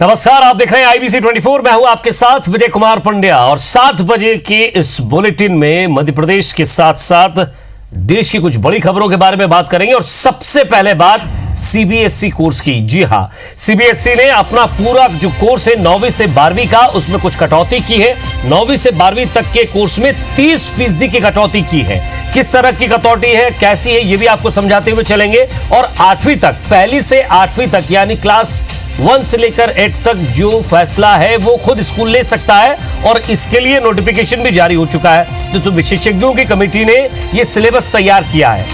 नमस्कार, आप देख रहे हैं आईबीसी 24। मैं हूं आपके साथ विजय कुमार पंड्या और 7 बजे के इस बुलेटिन में मध्य प्रदेश के साथ साथ देश की कुछ बड़ी खबरों के बारे में बात करेंगे। और सबसे पहले बात सीबीएसई कोर्स की। जी हां, सीबीएसई ने अपना पूरा जो कोर्स है 9वीं से 12वीं का, उसमें कुछ कटौती की है। 9वीं से 12वीं तक के कोर्स में 30% की कटौती की है। किस तरह की कटौती है, कैसी है, ये भी आपको समझाते हुए चलेंगे। और 8वीं तक, पहली से 8वीं तक यानी क्लास 1 से लेकर 8 तक जो फैसला है वो खुद स्कूल ले सकता है और इसके लिए नोटिफिकेशन भी जारी हो चुका है। तो विशेषज्ञों की कमेटी ने ये सिलेबस तैयार किया है।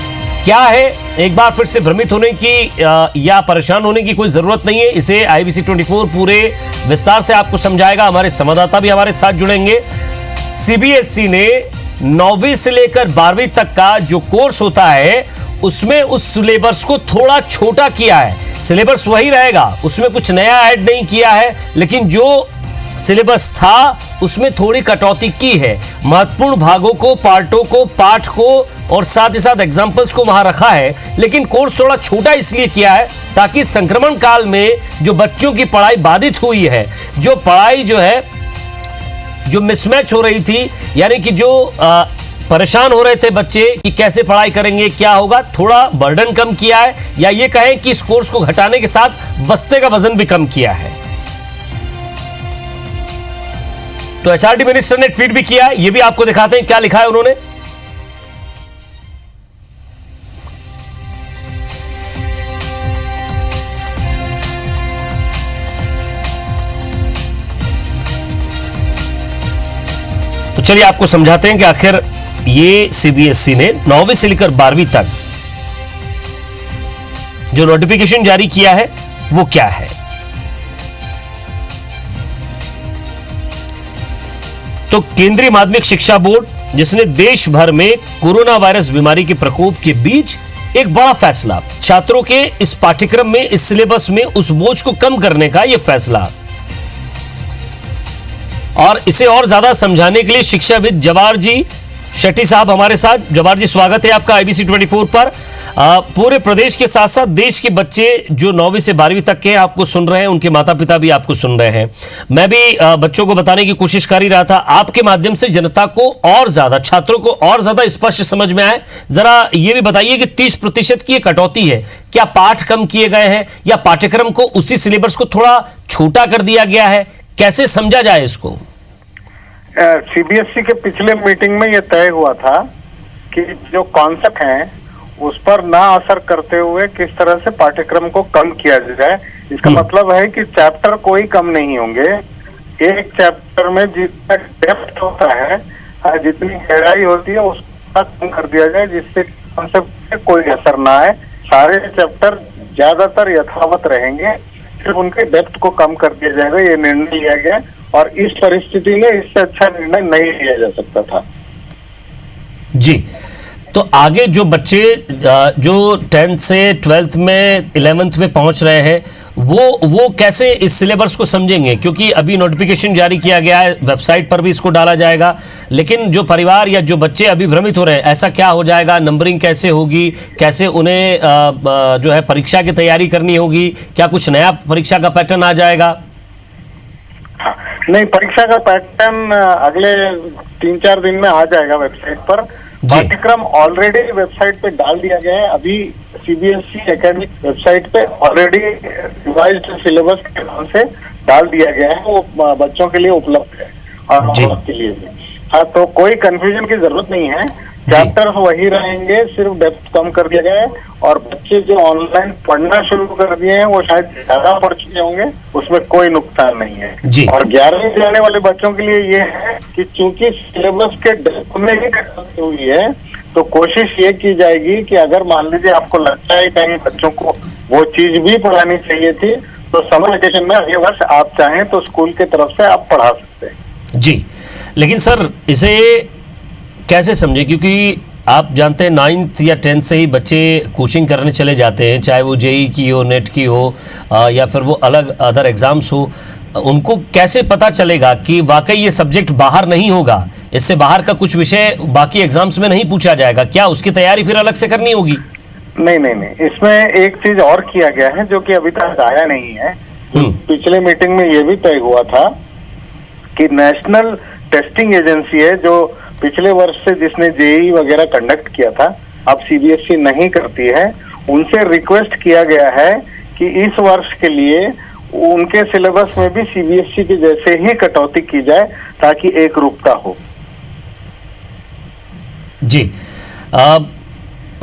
क्या है, एक बार फिर से भ्रमित होने की या परेशान होने की कोई जरूरत नहीं है। इसे आईबीसी 24 पूरे विस्तार से आपको समझाएगा। हमारे संवाददाता भी हमारे साथ जुड़ेंगे। सीबीएसई ने 9वीं से लेकर 12वीं तक का जो कोर्स होता है उसमें उस सिलेबस को थोड़ा छोटा किया है। सिलेबस वही रहेगा, उसमें कुछ नया ऐड नहीं किया है, लेकिन जो सिलेबस था उसमें थोड़ी कटौती की है। महत्वपूर्ण भागों को, पार्टों को, पाठ को और साथ ही साथ एग्जाम्पल्स को वहां रखा है। लेकिन कोर्स थोड़ा छोटा इसलिए किया है ताकि संक्रमण काल में जो बच्चों की पढ़ाई बाधित हुई है, जो पढ़ाई जो मिसमैच हो रही थी, यानी कि जो परेशान हो रहे थे बच्चे कि कैसे पढ़ाई करेंगे, क्या होगा, थोड़ा बर्डन कम किया है। या ये कहें कि इस कोर्स को घटाने के साथ बस्ते का वजन भी कम किया है। तो एचआरडी मिनिस्टर ने ट्वीट भी किया है, ये भी आपको दिखाते हैं क्या लिखा है उन्होंने। तो चलिए आपको समझाते हैं कि आखिर ये सीबीएसई ने 9वीं से लेकर 12वीं तक जो नोटिफिकेशन जारी किया है वो क्या है। तो केंद्रीय माध्यमिक शिक्षा बोर्ड, जिसने देश भर में कोरोना वायरस बीमारी के प्रकोप के बीच एक बड़ा फैसला, छात्रों के इस पाठ्यक्रम में, इस सिलेबस में उस बोझ को कम करने का यह फैसला। और इसे और ज्यादा समझाने के लिए शिक्षाविद जवाहर जी शेट्टी साहब हमारे साथ। जवाहर जी, स्वागत है आपका आईबीसी 24 पर। पूरे प्रदेश के साथ साथ देश के बच्चे जो 9वीं से 12वीं तक के आपको सुन रहे हैं, उनके माता पिता भी आपको सुन रहे हैं। मैं भी बच्चों को बताने की कोशिश कर ही रहा था। आपके माध्यम से जनता को और ज्यादा, छात्रों को और ज्यादा स्पष्ट समझ में आए, जरा ये भी बताइए कि 30% की कटौती है, क्या पाठ कम किए गए हैं या पाठ्यक्रम को, उसी सिलेबस को थोड़ा छोटा कर दिया गया है, कैसे समझा जाए इसको? सीबीएसई के पिछले मीटिंग में यह तय हुआ था कि जो कॉन्सेप्ट हैं उस पर ना असर करते हुए किस तरह से पाठ्यक्रम को कम किया जाए। इसका मतलब है कि चैप्टर कोई कम नहीं होंगे। एक चैप्टर में जितना डेप्थ होता है, जितनी गहराई होती है, उसका कम कर दिया जाए, जिससे कॉन्सेप्ट पे कोई असर ना आए। सारे चैप्टर ज्यादातर यथावत रहेंगे, सिर्फ उनके डेप्थ को कम कर दिया जाएगा। ये निर्णय लिया गया और इस परिस्थिति में इससे अच्छा निर्णय नहीं लिया जा सकता था। जी, तो आगे जो बच्चे जो 10th से 12th में 11th में पहुंच रहे हैं, वो कैसे इस सिलेबस को समझेंगे? क्योंकि अभी नोटिफिकेशन जारी किया गया है, वेबसाइट पर भी इसको डाला जाएगा, लेकिन जो परिवार या जो बच्चे अभी भ्रमित हो रहे हैं, ऐसा क्या हो जाएगा, नंबरिंग कैसे होगी, कैसे उन्हें जो है परीक्षा की तैयारी करनी होगी, क्या कुछ नया परीक्षा का पैटर्न आ जाएगा? नहीं, परीक्षा का पैटर्न अगले 3-4 दिन में आ जाएगा वेबसाइट पर। पाठ्यक्रम ऑलरेडी वेबसाइट पे डाल दिया गया है। अभी सीबीएसई एकेडमिक वेबसाइट पे ऑलरेडी रिवाइज्ड सिलेबस के नाम से डाल दिया गया है, वो बच्चों के लिए उपलब्ध है और हम लोग के लिए भी। हाँ, तो कोई कंफ्यूजन की जरूरत नहीं है। चैप्टर वही रहेंगे, सिर्फ डेप्थ कम कर दिया गया है। और बच्चे जो ऑनलाइन पढ़ना शुरू कर दिए हैं वो शायद ज्यादा पढ़ चुके होंगे, उसमें कोई नुकसान नहीं है। और 11वीं जाने वाले बच्चों के लिए ये है कि चूंकि सिलेबस के डेप्थ में ही कटौती हुई है, तो कोशिश ये की जाएगी कि अगर मान लीजिए आपको लगता है कहीं बच्चों को वो चीज भी पढ़ानी चाहिए थी, तो समर वेकेशन में अगले वर्ष आप चाहें तो स्कूल की तरफ से आप पढ़ा सकते हैं। जी, लेकिन सर इसे कैसे समझे? क्योंकि आप जानते हैं 9th या 10th से ही बच्चे कोचिंग करने चले जाते हैं, चाहे वो जेई की हो, नेट की हो या फिर वो अलग अदर एग्जाम्स हो। उनको कैसे पता चलेगा कि वाकई ये सब्जेक्ट बाहर नहीं होगा, इससे बाहर का कुछ विषय बाकी एग्जाम्स में नहीं पूछा जाएगा? क्या उसकी तैयारी फिर अलग से करनी होगी? नहीं, इसमें एक चीज और किया गया है जो कि अभी तक आया नहीं है पिछले मीटिंग में ये भी तय हुआ था कि नेशनल टेस्टिंग एजेंसी है जो पिछले वर्ष से जिसने जेईई वगैरह कंडक्ट किया था, अब सीबीएसई नहीं करती है, उनसे रिक्वेस्ट किया गया है कि इस वर्ष के लिए उनके सिलेबस में भी सीबीएसई के जैसे ही कटौती की जाए ताकि एक रूपता हो। जी,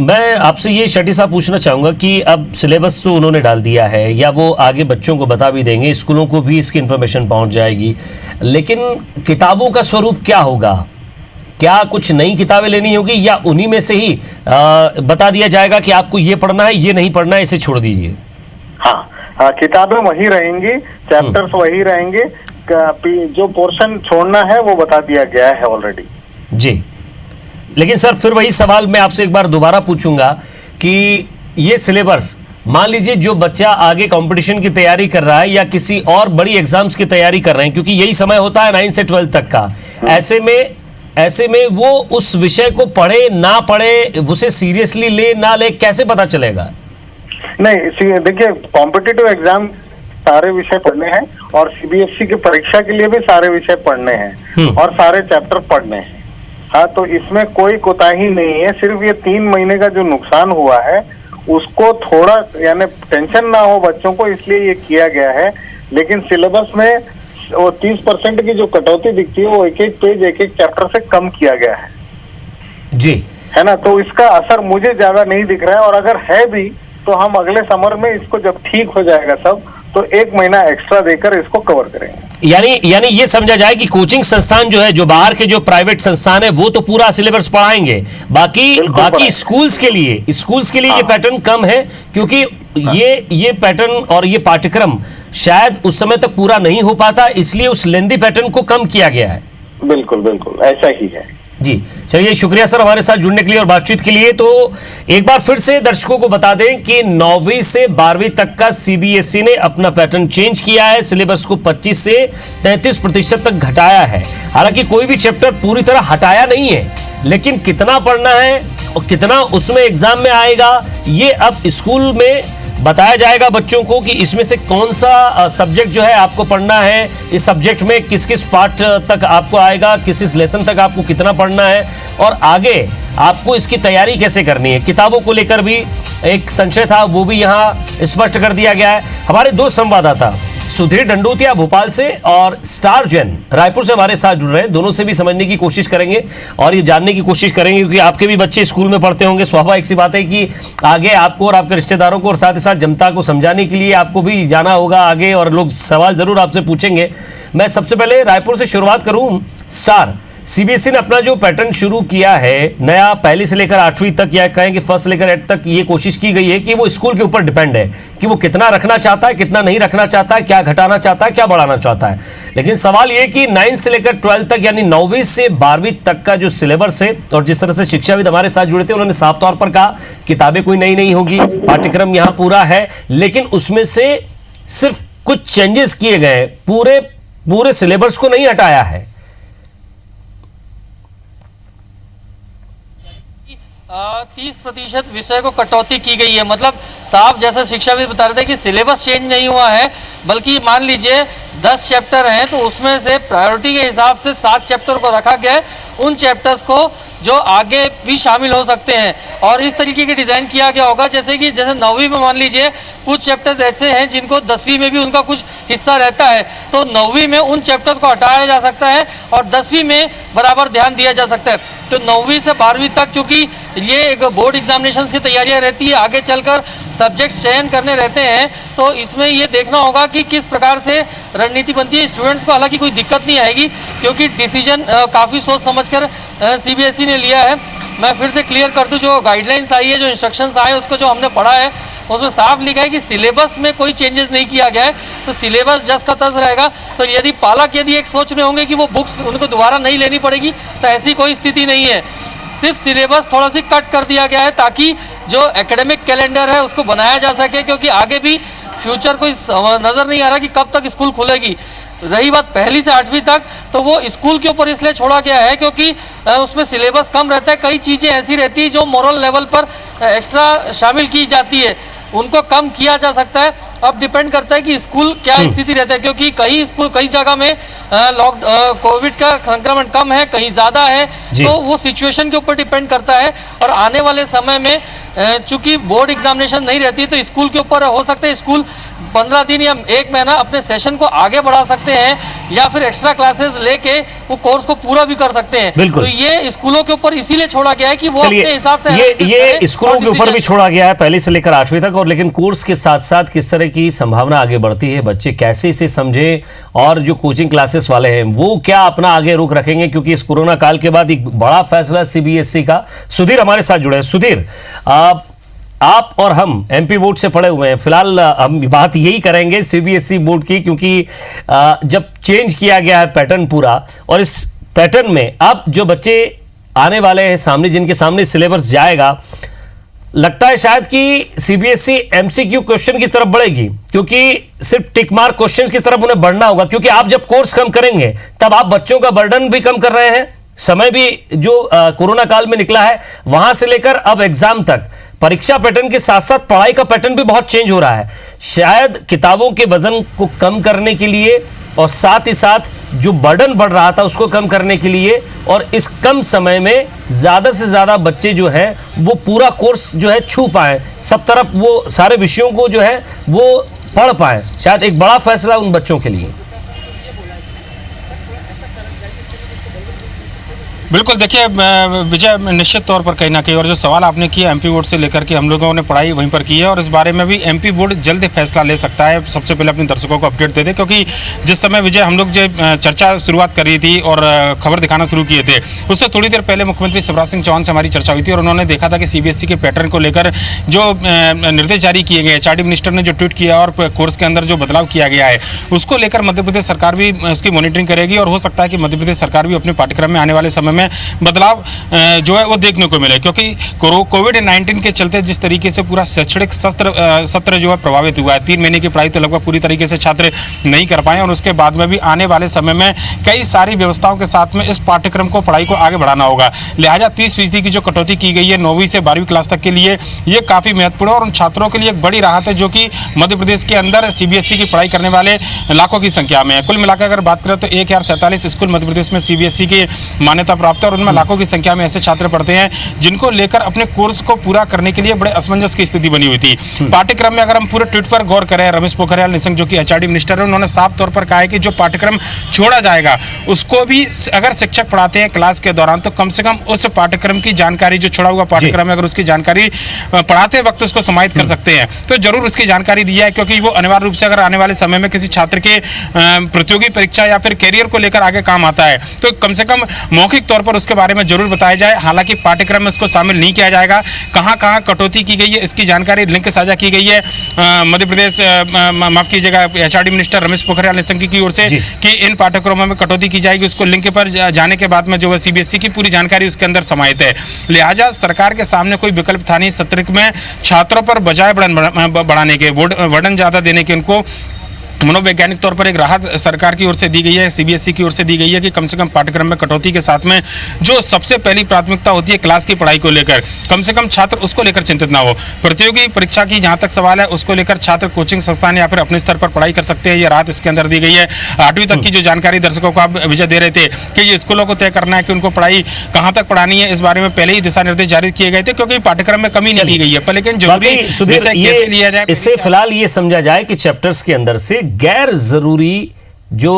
मैं आपसे ये शेट्टी साहब पूछना चाहूँगा कि अब सिलेबस तो उन्होंने डाल दिया है, या वो आगे बच्चों को बता भी देंगे, स्कूलों को भी इसकी इन्फॉर्मेशन पहुँच जाएगी, लेकिन किताबों का स्वरूप क्या होगा? क्या कुछ नई किताबें लेनी होगी या उन्हीं में से ही बता दिया जाएगा कि आपको ये पढ़ना है, ये नहीं पढ़ना है, इसे छोड़ दीजिए? हाँ, किताबें वही रहेंगी, चैप्टर्स वही रहेंगे, जो पोर्शन छोड़ना है वो बता दिया गया है ऑलरेडी। जी, लेकिन सर फिर वही सवाल मैं आपसे एक बार दोबारा पूछूंगा कि ये सिलेबस, मान लीजिए जो बच्चा आगे कंपटीशन की तैयारी कर रहा है या किसी और बड़ी एग्जाम्स की तैयारी कर रहे हैं, क्योंकि यही समय होता है 9 से 12 तक का, ऐसे में वो उस विषय को पढ़े ना पढ़े, उसे सीरियसली ले ना ले, कैसे पता चलेगा? नहीं, देखिए, कॉम्पिटिटिव एग्जाम सारे विषय पढ़ने हैं और सीबीएसई की परीक्षा के लिए भी सारे विषय पढ़ने हैं और सारे चैप्टर पढ़ने हैं। हाँ, तो इसमें कोई कोताही नहीं है। सिर्फ ये 3 महीने का जो नुकसान हुआ है उसको थोड़ा, यानी टेंशन ना हो बच्चों को, इसलिए ये किया गया है। लेकिन सिलेबस में वो 30% की जो कटौती दिखती है वो एक एक पेज, एक एक चैप्टर से कम किया गया है जी, है ना। तो इसका असर मुझे ज्यादा नहीं दिख रहा है, और अगर है भी तो हम अगले समर में इसको जब ठीक हो जाएगा सब, तो 1 महीना एक्स्ट्रा देकर इसको कवर करेंगे। यानी ये समझा जाए कि कोचिंग संस्थान जो है, जो बाहर के जो प्राइवेट संस्थान है, वो तो पूरा सिलेबस पढ़ाएंगे, बाकी स्कूल्स के लिए ये पैटर्न कम है, क्योंकि ये पैटर्न और ये पाठ्यक्रम शायद उस समय तक पूरा नहीं हो पाता, इसलिए उस लेंदी पैटर्न को कम किया गया है। बिल्कुल ऐसा ही है जी। चलिए, शुक्रिया सर हमारे साथ जुड़ने के लिए और बातचीत के लिए। तो एक बार फिर से दर्शकों को बता दें कि 9वीं से 12वीं तक का सीबीएसई ने अपना पैटर्न चेंज किया है, सिलेबस को 25 से 33% तक घटाया है। हालांकि कोई भी चैप्टर पूरी तरह हटाया नहीं है, लेकिन कितना पढ़ना है और कितना उसमें एग्जाम में आएगा, ये अब स्कूल में बताया जाएगा बच्चों को कि इसमें से कौन सा सब्जेक्ट जो है आपको पढ़ना है, इस सब्जेक्ट में किस किस पार्ट तक आपको आएगा, किस लेसन तक आपको कितना पढ़ना है, और आगे आपको इसकी तैयारी कैसे करनी है। किताबों को लेकर भी एक संशय था, वो भी यहाँ स्पष्ट कर दिया गया है। हमारे 2 संवाददाता सुधीर डंडोतिया भोपाल से और स्टार जैन रायपुर से हमारे साथ जुड़ रहे हैं, दोनों से भी समझने की कोशिश करेंगे और ये जानने की कोशिश करेंगे, क्योंकि आपके भी बच्चे स्कूल में पढ़ते होंगे। स्वाभाविक सी बात है कि आगे आपको और आपके रिश्तेदारों को और साथ ही साथ जनता को समझाने के लिए आपको भी जाना होगा आगे, और लोग सवाल जरूर आपसे पूछेंगे। मैं सबसे पहले रायपुर से शुरुआत करूं। स्टार, सीबीएसई ने अपना जो पैटर्न शुरू किया है नया, 1 से लेकर 8वीं तक, या कहें कि 1 से लेकर 8 तक, ये कोशिश की गई है कि वो स्कूल के ऊपर डिपेंड है कि वो कितना रखना चाहता है, कितना नहीं रखना चाहता है, क्या घटाना चाहता है, क्या बढ़ाना चाहता है। लेकिन सवाल ये कि 9 से लेकर 12 तक, यानी 9वीं से 12वीं तक का जो सिलेबस है, और जिस तरह से शिक्षाविद हमारे साथ जुड़े थे, उन्होंने साफ तौर पर कहा किताबें कोई नई नहीं होगी, पाठ्यक्रम यहाँ पूरा है, लेकिन उसमें से सिर्फ कुछ चेंजेस किए गए, पूरे सिलेबस को नहीं हटाया है। 30% विषय को कटौती की गई है। मतलब साफ, जैसा शिक्षाविद बता रहे थे कि सिलेबस चेंज नहीं हुआ है, बल्कि मान लीजिए 10 चैप्टर हैं तो उसमें से प्रायोरिटी के हिसाब से 7 चैप्टर को रखा गया है, उन चैप्टर्स को जो आगे भी शामिल हो सकते हैं, और इस तरीके के डिज़ाइन किया गया होगा जैसे 9वीं में मान लीजिए कुछ चैप्टर्स ऐसे हैं जिनको 10वीं में भी उनका कुछ हिस्सा रहता है, तो 9वीं में उन चैप्टर्स को हटाया जा सकता है और 10वीं में बराबर ध्यान दिया जा सकता है। तो 9वीं से 12वीं तक, क्योंकि ये एक बोर्ड एग्जामिनेशंस की तैयारियां रहती है, आगे चलकर सब्जेक्ट्स चयन करने रहते हैं, तो इसमें ये देखना होगा कि किस प्रकार से रणनीति बनती है। स्टूडेंट्स को हालांकि कोई दिक्कत नहीं आएगी, क्योंकि डिसीजन काफ़ी सोच समझकर सीबीएसई ने लिया है। मैं फिर से क्लियर कर दूं, जो गाइडलाइंस आई है, जो इंस्ट्रक्शंस आए, उसको जो हमने पढ़ा है उसमें साफ लिखा है कि सिलेबस में कोई चेंजेस नहीं किया गया है, तो सिलेबस जस का तस रहेगा। तो यदि पालक एक सोच में होंगे कि वो बुक्स उनको दोबारा नहीं लेनी पड़ेगी, तो ऐसी कोई स्थिति नहीं है। सिर्फ सिलेबस थोड़ा सी कट कर दिया गया है ताकि जो एकेडमिक कैलेंडर है उसको बनाया जा सके, क्योंकि आगे भी फ्यूचर कोई नज़र नहीं आ रहा कि कब तक स्कूल खुलेगी। रही बात 1 से 8वीं तक, तो वो स्कूल के ऊपर इसलिए छोड़ा गया है क्योंकि उसमें सिलेबस कम रहता है, कई चीज़ें ऐसी रहती है जो मोरल लेवल पर एक्स्ट्रा शामिल की जाती है। उनको कम किया जा सकता है। अब डिपेंड करता है कि स्कूल क्या स्थिति रहता है, क्योंकि कई स्कूल कई जगह में कोविड का संक्रमण कम है, कहीं ज़्यादा है, तो वो सिचुएशन के ऊपर डिपेंड करता है। और आने वाले समय में चूंकि बोर्ड एग्जामिनेशन नहीं रहती है, तो स्कूल के ऊपर हो सकता है स्कूल 15 दिन या 1 महीना अपने सेशन को आगे बढ़ा सकते हैं, या फिर एक्स्ट्रा क्लासेस लेके वो कोर्स को पूरा भी कर सकते हैं। तो ये स्कूलों के ऊपर इसीलिए छोड़ा गया है कि वो अपने हिसाब से ये स्कूलों के ऊपर भी छोड़ा गया है पहले से लेकर 8वीं तक। और लेकिन कोर्स के साथ साथ किस तरह की संभावना आगे बढ़ती है, बच्चे कैसे इसे समझे, और जो कोचिंग क्लासेस वाले हैं वो क्या अपना आगे रुख रखेंगे, क्योंकि इस कोरोना काल के बाद एक बड़ा फैसला सीबीएसई का। सुधीर हमारे साथ जुड़े हैं। सुधीर, आप और हम एमपी बोर्ड से पढ़े हुए हैं, फिलहाल हम बात यही करेंगे सीबीएसई बोर्ड की, क्योंकि जब चेंज किया गया है पैटर्न पूरा, और इस पैटर्न में अब जो बच्चे आने वाले हैं सामने, जिनके सामने सिलेबस जाएगा, लगता है शायद कि सीबीएसई एमसीक्यू क्वेश्चन की तरफ बढ़ेगी, क्योंकि सिर्फ टिक मार्क क्वेश्चन की तरफ उन्हें बढ़ना होगा। क्योंकि आप जब कोर्स कम करेंगे तब आप बच्चों का बर्डन भी कम कर रहे हैं, समय भी जो कोरोना काल में निकला है वहां से लेकर अब एग्जाम तक परीक्षा पैटर्न के साथ साथ पढ़ाई का पैटर्न भी बहुत चेंज हो रहा है। शायद किताबों के वजन को कम करने के लिए, और साथ ही साथ जो बर्डन बढ़ रहा था उसको कम करने के लिए, और इस कम समय में ज्यादा से ज्यादा बच्चे जो हैं वो पूरा कोर्स जो है छू पाए, सब तरफ वो सारे विषयों को जो है वो पढ़ पाए, शायद एक बड़ा फैसला उन बच्चों के लिए। बिल्कुल, देखिए विजय, निश्चित तौर पर कहीं ना कहीं, और जो सवाल आपने किया एमपी बोर्ड से लेकर के, हम लोगों ने पढ़ाई वहीं पर की है, और इस बारे में भी एमपी बोर्ड जल्द फैसला ले सकता है। सबसे पहले अपने दर्शकों को अपडेट दे दे, क्योंकि जिस समय विजय हम लोग जो चर्चा शुरुआत कर रही थी और खबर दिखाना शुरू किए थे, उससे थोड़ी देर पहले मुख्यमंत्री शिवराज सिंह चौहान से हमारी चर्चा हुई थी, और उन्होंने देखा था कि सीबीएसई के पैटर्न को लेकर जो निर्देश जारी किए गए, एचआरडी मिनिस्टर ने जो ट्वीट किया और कोर्स के अंदर जो बदलाव किया गया है, उसको लेकर मध्य प्रदेश सरकार भी उसकी मॉनिटरिंग करेगी, और हो सकता है कि मध्य प्रदेश सरकार भी अपने पाठ्यक्रम में आने वाले समय में बदलाव जो है वो देखने को मिले। क्योंकि कोविड-19 के चलते जिस तरीके से पूरा शैक्षणिक सत्र जो है प्रभावित हुआ है, 3 महीने की पढ़ाई तो लगभग पूरी तरीके से छात्र नहीं कर पाए, और उसके बाद में भी आने वाले समय में कई सारी व्यवस्थाओं के साथ में इस पाठ्यक्रम को, पढ़ाई को आगे बढ़ाना होगा। लिहाजा 30% की जो कटौती की गई है 9वीं से 12वीं क्लास तक के लिए, ये काफ़ी महत्वपूर्ण है, और उन छात्रों के लिए एक बड़ी राहत है जो कि मध्य प्रदेश के अंदर सीबीएसई की पढ़ाई करने वाले लाखों की संख्या में है। कुल मिलाकर अगर बात करें तो 1047 स्कूल मध्य प्रदेश में सीबीएसई की मान्यता प्राप्त है, और उनमें लाखों की संख्या में ऐसे छात्र पढ़ते हैं जिनको लेकर अपने कोर्स को पूरा करने के लिए बड़े असमंजस की स्थिति बनी हुई थी। पाठ्यक्रम में अगर हम पूरे ट्वीट पर गौर करें, रमेश पोखरियाल निशंक जो कि एचआरडी मिनिस्टर है, उन्होंने साफ तौर पर कहा है कि जो पाठ्यक्रम छोड़ा जाएगा उसको भी अगर शिक्षक पढ़ाते हैं क्लास के दौरान, तो कम से कम उस पाठ्यक्रम की जानकारी, जो छोड़ा हुआ पाठ्यक्रम है, अगर उसकी जानकारी पढ़ाते वक्त उसको समाहित कर सकते हैं तो जरूर उसकी जानकारी दी है, क्योंकि वो अनिवार्य रूप से अगर आने वाले समय में किसी छात्र के प्रतियोगी परीक्षा या फिर कैरियर को लेकर आगे काम आता है, तो कम से कम मौखिक तौर पर उसके बारे में जरूर बताया जाए। हालांकि पाठ्यक्रम में इसको शामिल नहीं किया जाएगा। कहां कहां कटौती की गई है इसकी जानकारी लिंक साझा की गई है मध्य प्रदेश, माफ कीजिएगा, एचआरडी मिनिस्टर रमेश पोखरियाल निशंक की ओर से कि इन पाठ्यक्रमों में कटौती की जाएगी। उसको लिंक पर जाने के बाद में जो है सीबीएसई की पूरी जानकारी उसके अंदर समाहित है। लिहाजा सरकार के सामने कोई विकल्प था नहीं सत्र में छात्रों पर बजाय बढ़ाने के, वर्डन ज्यादा देने के, उनको मनोवैज्ञानिक तौर पर एक राहत सरकार की ओर से दी गई है, सीबीएसई की ओर से दी गई है कि कम से कम पाठ्यक्रम में कटौती के साथ में जो सबसे पहली प्राथमिकता होती है क्लास की पढ़ाई को लेकर, कम से कम छात्र उसको लेकर चिंतित ना हो। प्रतियोगी परीक्षा की जहां तक सवाल है उसको लेकर छात्र कोचिंग संस्थान या फिर अपने स्तर पर पढ़ाई कर सकते हैं, ये राहत इसके अंदर दी गई है। 8वीं तक की जो जानकारी दर्शकों को आप विजय दे रहे थे कि ये स्कूलों को तय करना है कि उनको पढ़ाई कहाँ तक पढ़ानी है, इस बारे में पहले ही दिशा निर्देश जारी किए गए थे, क्योंकि पाठ्यक्रम में कमी नहीं की गई है, पर लेकिन जरूरी विषय कैसे लिया जाए, इससे फिलहाल ये समझा जाए कि चैप्टर्स के अंदर से गैर जरूरी जो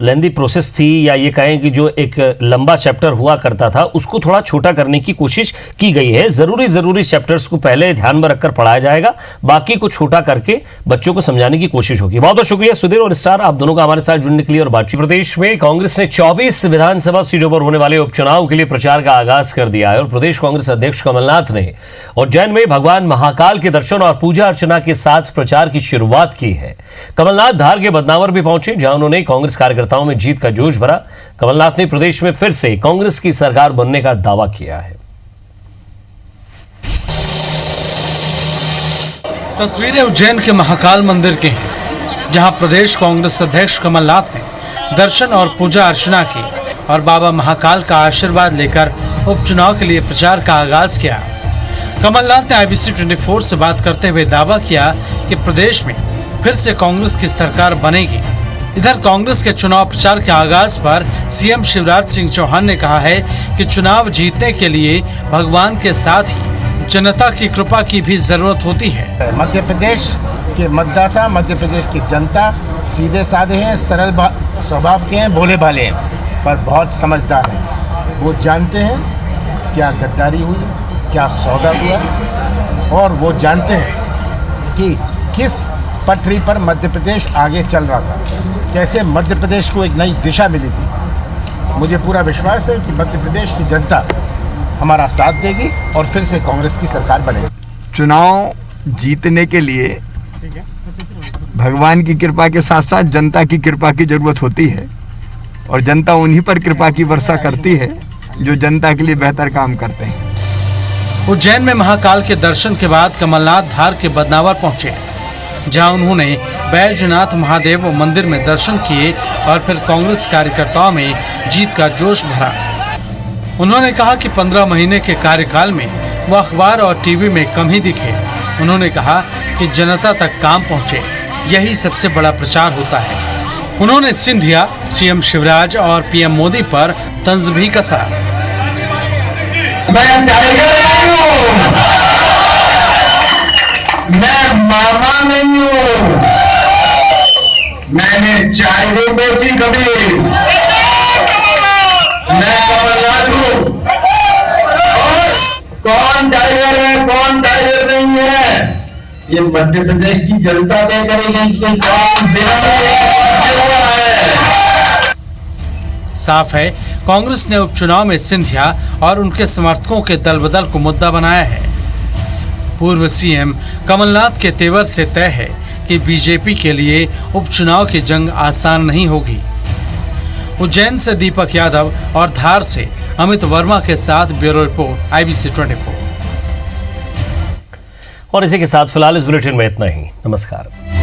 लेंदी प्रोसेस थी, या ये कहें कि जो एक लंबा चैप्टर हुआ करता था उसको थोड़ा छोटा करने की कोशिश की गई है। जरूरी चैप्टर्स को पहले ध्यान में रखकर पढ़ाया जाएगा, बाकी को छोटा करके बच्चों को समझाने की कोशिश होगी। बहुत बहुत शुक्रिया सुधीर और स्टार, आप दोनों का हमारे साथ जुड़ने के लिए और बातचीत। प्रदेश में कांग्रेस ने 24 विधानसभा सीटों पर होने वाले उपचुनाव के लिए प्रचार का आगाज कर दिया है, और प्रदेश कांग्रेस अध्यक्ष कमलनाथ ने उज्जैन में भगवान महाकाल के दर्शन और पूजा अर्चना के साथ प्रचार की शुरुआत की है। कमलनाथ धार के बदनावर भी पहुंचे, जहां उन्होंने कांग्रेस कार्यकर्ताओं में जीत का जोश भरा। कमलनाथ ने प्रदेश में फिर से कांग्रेस की सरकार बनने का दावा किया है। तस्वीरें उज्जैन के महाकाल मंदिर की हैं, जहां प्रदेश कांग्रेस अध्यक्ष कमलनाथ ने दर्शन और पूजा अर्चना की और बाबा महाकाल का आशीर्वाद लेकर उपचुनाव के लिए प्रचार का आगाज किया। कमलनाथ ने IBC 24 से बात करते हुए दावा किया कि प्रदेश में फिर से कांग्रेस की सरकार बनेगी। इधर कांग्रेस के चुनाव प्रचार के आगाज पर सीएम शिवराज सिंह चौहान ने कहा है कि चुनाव जीतने के लिए भगवान के साथ ही जनता की कृपा की भी जरूरत होती है। मध्य प्रदेश के मतदाता, मध्य प्रदेश की जनता सीधे साधे हैं, सरल स्वभाव के हैं, भोले भाले हैं, पर बहुत समझदार हैं। वो जानते हैं क्या गद्दारी हुई, क्या सौदा हुआ, और वो जानते हैं कि किस पटरी पर मध्य प्रदेश आगे चल रहा था, कैसे मध्य प्रदेश को एक नई दिशा मिली थी। मुझे पूरा विश्वास है कि मध्य प्रदेश की जनता हमारा साथ देगी और फिर से कांग्रेस की सरकार बनेगी। चुनाव जीतने के लिए भगवान की कृपा के साथ साथ जनता की कृपा की जरूरत होती है, और जनता उन्हीं पर कृपा की वर्षा करती है जो जनता के लिए बेहतर काम करते हैं। उज्जैन में महाकाल के दर्शन के बाद कमलनाथ धार के बदनावर पहुंचे, जहां उन्होंने बैजनाथ महादेव मंदिर में दर्शन किए और फिर कांग्रेस कार्यकर्ताओं में जीत का जोश भरा। उन्होंने कहा कि 15 महीने के कार्यकाल में वो अखबार और टीवी में कम ही दिखे। उन्होंने कहा कि जनता तक काम पहुंचे, यही सबसे बड़ा प्रचार होता है। उन्होंने सिंधिया, सीएम शिवराज और पीएम मोदी पर तंज भी कसा। मैं टाइगर नहीं हूँ, मैं मामा नहीं हूँ, मैंने चाय भी बेची कभी, मैं कमलनाथ हूँ। और कौन टाइगर है, कौन टाइगर नहीं है, ये मध्य प्रदेश की जनता तय करेगी कि कौन है। साफ है, कांग्रेस ने उपचुनाव में सिंधिया और उनके समर्थकों के दल बदल को मुद्दा बनाया है। पूर्व सीएम कमलनाथ के तेवर से तय है कि बीजेपी के लिए उपचुनाव की जंग आसान नहीं होगी। उज्जैन से दीपक यादव और धार से अमित वर्मा के साथ ब्यूरो रिपोर्ट IBC 24। और इसी के साथ फिलहाल इस बुलेटिन में इतना ही। नमस्कार।